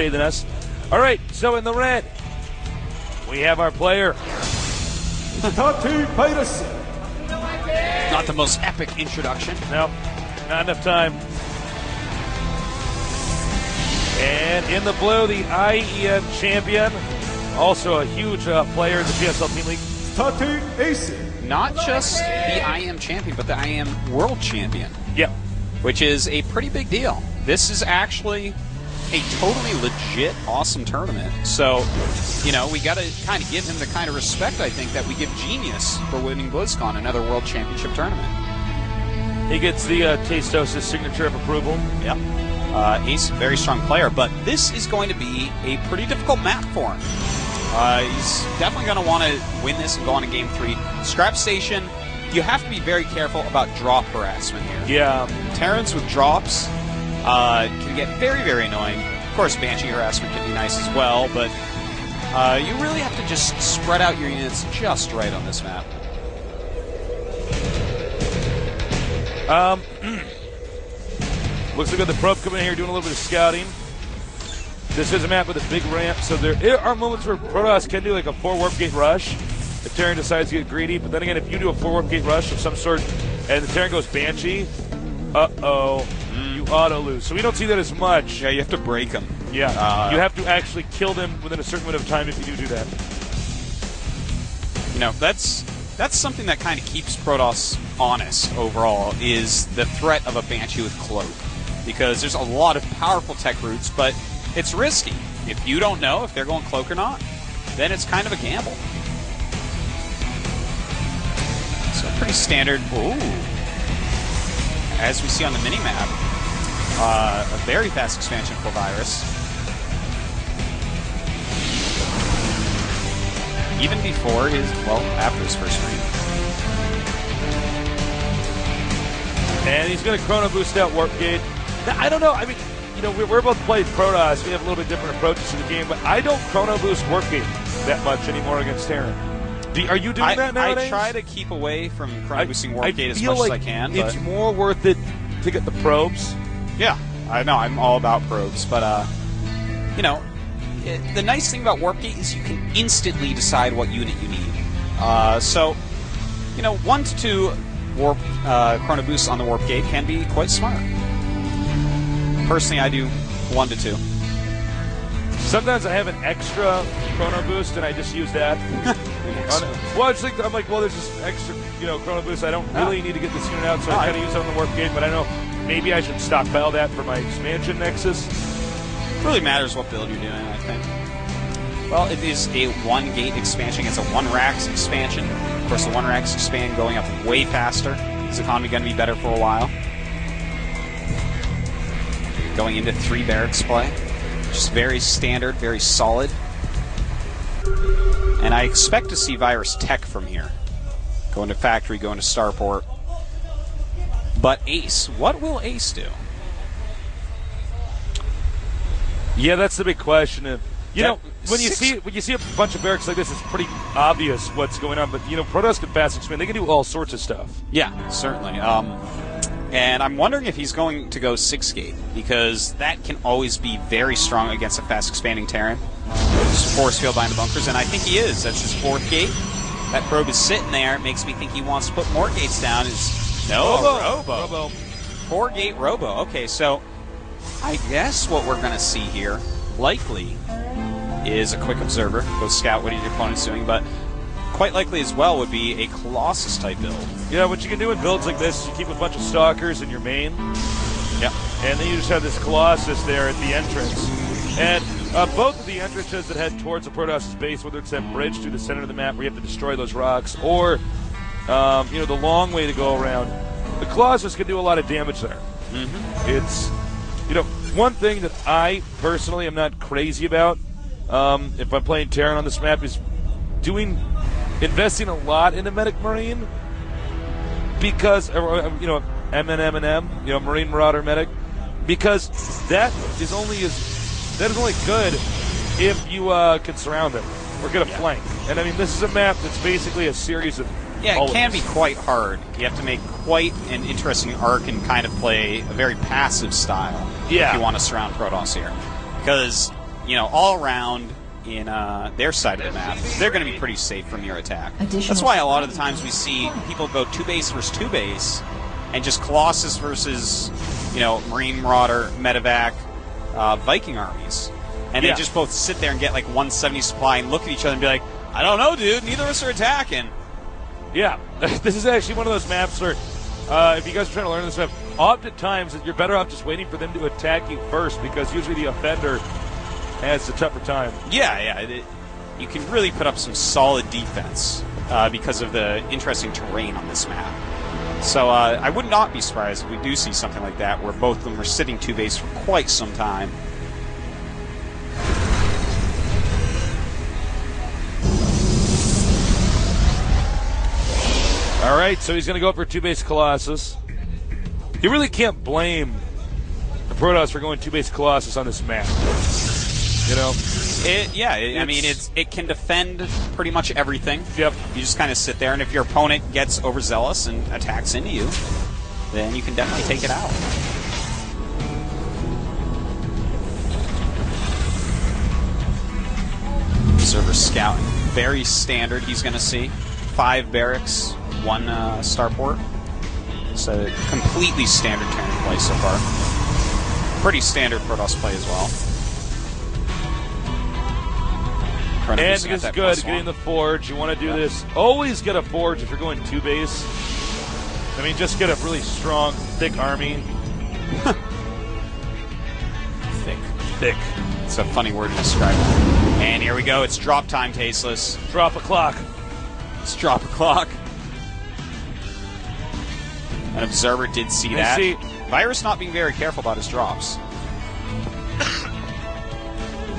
than us. All right, so in the red, we have our player. Tati Pedersen. Not the most epic introduction. No, not enough time. And in the blue, the IEM champion, also a huge player in the GSL Team League. Tati Ace. Not just the IEM champion, but the IEM world champion. Yep. Which is a pretty big deal. This is actually a totally legit, awesome tournament. So, you know, we got to kind of give him the kind of respect, I think, that we give Genius for winning BlizzCon, another World Championship tournament. He gets the Tastos' signature of approval. Yep. Ace, very strong player, but this is going to be a pretty difficult map for him. He's definitely going to want to win this and go on to Game 3. Scrap Station, you have to be very careful about drop harassment here. Yeah. Terrans with drops can get very, very annoying. Of course, Banshee harassment can be nice as well, but you really have to just spread out your units just right on this map. Looks like we got the probe coming in here doing a little bit of scouting. This is a map with a big ramp, so there are moments where Protoss can do like a 4 warp gate rush if Terran decides to get greedy, but then again, if you do a 4 warp gate rush of some sort and the Terran goes Banshee, you auto lose. So we don't see that as much. Yeah, you have to break them. Yeah, you have to actually kill them within a certain amount of time if you do that. You know, that's something that kind of keeps Protoss honest overall, is the threat of a Banshee with Cloak. Because there's a lot of powerful tech routes, but it's risky. If you don't know if they're going Cloak or not, then it's kind of a gamble. So pretty standard. Ooh. As we see on the mini-map, a very fast expansion for Virus. Even before his, well, after his first read. And he's going to Chrono Boost out Warp Gate. Now, I don't know. I mean, you know, we're both playing Protoss. We have a little bit different approaches to the game, but I don't Chrono Boost Warp Gate that much anymore against Terran. Are you doing that nowadays? I try to keep away from Chrono Boosting Warp Gate as much like as I can. It's but more worth it to get the probes. Yeah, I know. I'm all about probes, but you know, the nice thing about Warp Gate is you can instantly decide what unit you need. So, you know, 1 to 2 warp Chrono Boosts on the Warp Gate can be quite smart. Personally, I do 1 to 2. Sometimes I have an extra Chrono Boost, and I just use that. Well, I just think, I'm like, well, there's this extra, you know, Chrono Boost. I don't really need to get this unit out, so I kind of use it on the Warp Gate. But I know maybe I should stockpile that for my expansion Nexus. It really matters what build you're doing, I think. Well, it is a 1 gate expansion. It's a 1 Rax expansion. Of course, the 1 Rax expand going up way faster. Is economy going to be better for a while? Going into 3 barracks play. Just very standard, very solid. And I expect to see Virus Tech from here. Going to Factory, going to Starport. But Ace, what will Ace do? Yeah, that's the big question. You know, when you see a bunch of barracks like this, it's pretty obvious what's going on. But you know, Protoss can fast expand. They can do all sorts of stuff. Yeah, certainly. And I'm wondering if he's going to go 6-gate, because that can always be very strong against a fast expanding Terran. Just force field behind the bunkers, and I think he is. That's his 4th gate. That probe is sitting there. It makes me think he wants to put more gates down. Robo. 4-gate Robo. Okay, so I guess what we're going to see here, likely, is a quick observer. Go scout what your opponent's doing, but quite likely as well would be a Colossus type build. Yeah, what you can do in builds like this is you keep a bunch of Stalkers in your main. Yeah. And then you just have this Colossus there at the entrance. And both of the entrances that head towards the Protoss' base, whether it's that bridge through the center of the map where you have to destroy those rocks, or you know, the long way to go around, the Colossus can do a lot of damage there. Mm-hmm. It's, you know, one thing that I personally am not crazy about if I'm playing Terran on this map is investing a lot in a Medic Marine, because, you know, M&M, you know, Marine Marauder Medic, because that is only good if you can surround it or get a flank. And I mean, this is a map that's basically a series of it can be quite hard. You have to make quite an interesting arc and kind of play a very passive style if you want to surround Protoss here. Because all around in their side of the map, they're going to be pretty safe from your attack. Additional That's why a lot of the times we see people go 2-base versus 2-base, and just Colossus versus, Marine Marauder, Medevac, Viking armies. And they just both sit there and get like 170 supply and look at each other and be like, I don't know, dude, neither of us are attacking. Yeah, this is actually one of those maps where, if you guys are trying to learn this map, oftentimes you're better off just waiting for them to attack you first, because usually the offender has a tougher time. Yeah. You can really put up some solid defense because of the interesting terrain on this map. So I would not be surprised if we do see something like that, where both of them are sitting 2-base for quite some time. All right, so he's going to go for 2-base Colossus. You really can't blame the Protoss for going 2-base Colossus on this map. It can defend pretty much everything. Yep. You just kind of sit there, and if your opponent gets overzealous and attacks into you, then you can definitely take it out. Observer scouting. Very standard, he's going to see. 5 barracks, 1 starport. So completely standard Terran play so far. Pretty standard Protoss play as well. And this is good, getting the Forge. You want to do this. Always get a Forge if you're going 2-base. I mean, just get a really strong, thick army. Thick. It's a funny word to describe it. And here we go. It's drop time, Tasteless. Drop a clock. Let's drop a clock. An observer did see that. Virus not being very careful about his drops.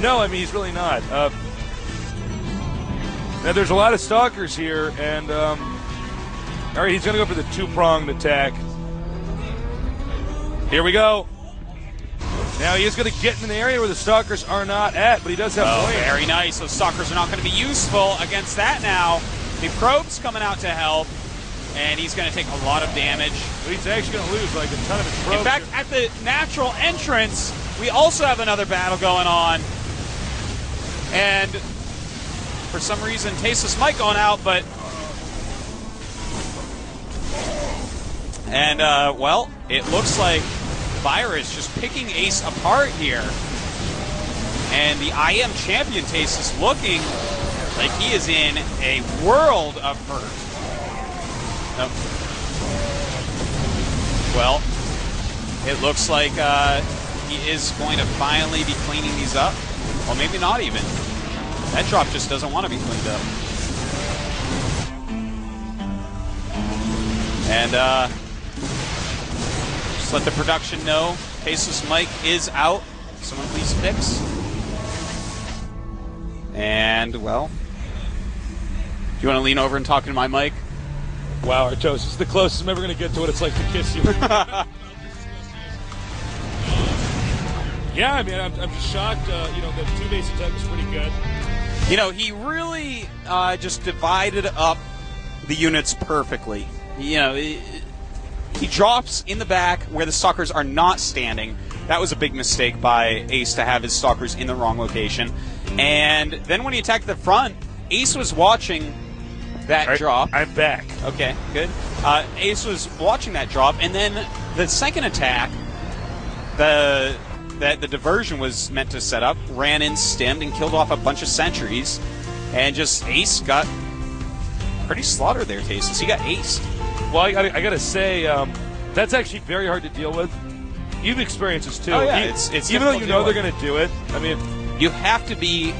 No, I mean, he's really not. Now, there's a lot of Stalkers here, and, all right, he's going to go for the 2-pronged attack. Here we go. Now, he is going to get in an area where the Stalkers are not at, but he does have Oh, blade. very nice. Those Stalkers are not going to be useful against that now. The Probe's coming out to help, and he's going to take a lot of damage. He's actually going to lose like a ton of his probes. In fact, at the natural entrance, we also have another battle going on. And for some reason, Tasteless might going out, but... And, well, it looks like Virus just picking Ace apart here. And the IM champion Tasteless looking like he is in a world of hurt. Well, it looks like he is going to finally be cleaning these up. Well, maybe not even. That drop just doesn't want to be cleaned up. And just let the production know Tasteless Mike is out. Someone please fix. And, well, do you want to lean over and talk into my mic? Wow, Artos, it's the closest I'm ever going to get to what it's like to kiss you. Yeah, I mean, I'm just shocked. The 2-base attack was pretty good. He really just divided up the units perfectly. He drops in the back where the Stalkers are not standing. That was a big mistake by Ace to have his Stalkers in the wrong location. And then when he attacked the front, Ace was watching that drop. I'm back. Okay, good. Ace was watching that drop, and then the second attack, that the diversion was meant to set up, ran in, stemmed, and killed off a bunch of sentries, and just Ace got pretty slaughtered there, Tasteless. He got aced. Well, I got to say, that's actually very hard to deal with. You've experienced this too. Oh, yeah, it's even though difficult you to know deal they're going to do it. I mean, you have to be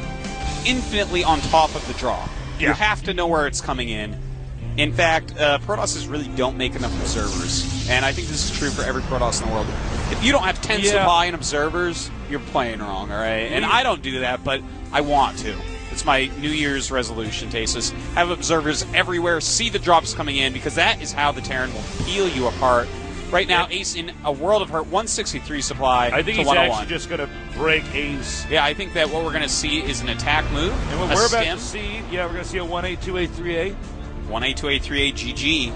infinitely on top of the draw. Yeah. You have to know where it's coming in. In fact, Protosses really don't make enough observers, and I think this is true for every Protoss in the world. If you don't have 10 supply and observers, you're playing wrong, all right? And I don't do that, but I want to. It's my New Year's resolution, Tasteless. Have observers everywhere, see the drops coming in, because that is how the Terran will peel you apart. Right now, Ace in a world of hurt, 163 supply I think to he's 101. actually just going to break Ace. Yeah, I think that what we're going to see is an attack move. And what we're about to see, we're going to see a 1A, 2A, 3A. 1A, 2A, 3A, GG.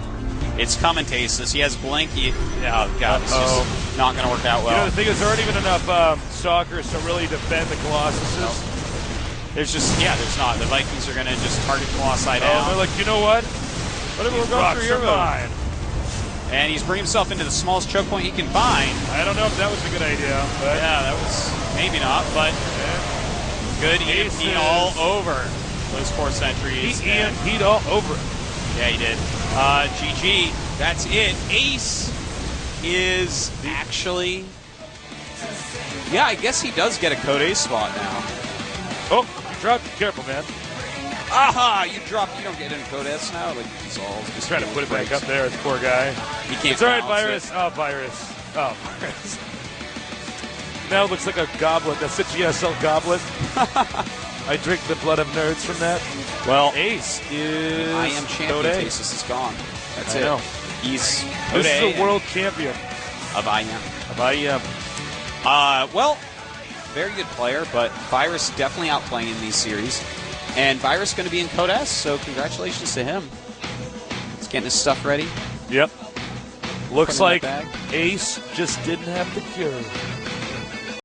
It's coming, Tasis. He has Blink. Oh, God, it's just not going to work out well. You know, the thing is, there aren't even enough stalkers to really defend the Colossuses. No. There's there's not. The Vikings are going to just target Colossi Oh, down. they're like, you know what? Whatever, we're going for your mine. And he's bringing himself into the smallest choke point he can find. I don't know if that was a good idea. But Yeah, that was maybe not, but good EMP all over those 4 sentries. He EMP'd all over it. Yeah, he did. GG. That's it. Ace is actually... Yeah, I guess he does get a Code Ace spot now. Oh, you dropped it. Careful, man. Aha! You don't get in Code S now? Like, he's all just Trying to put it back up there, this poor guy. He can't It's all right, balance Virus. it. Oh, Virus. Oh, Virus. Now it looks like a goblet, a CGSL goblet. I drink the blood of nerds from that. Well, Ace is I am champion. Code A. Tasis is gone. That's I it. know. He's Code This A is a world champion of IM. of IEM. Well, very good player, but Virus definitely outplaying in these series. And Virus going to be in Code S, so congratulations to him. He's getting his stuff ready. Yep. Looks Put it in like the bag. Ace just didn't have the cure.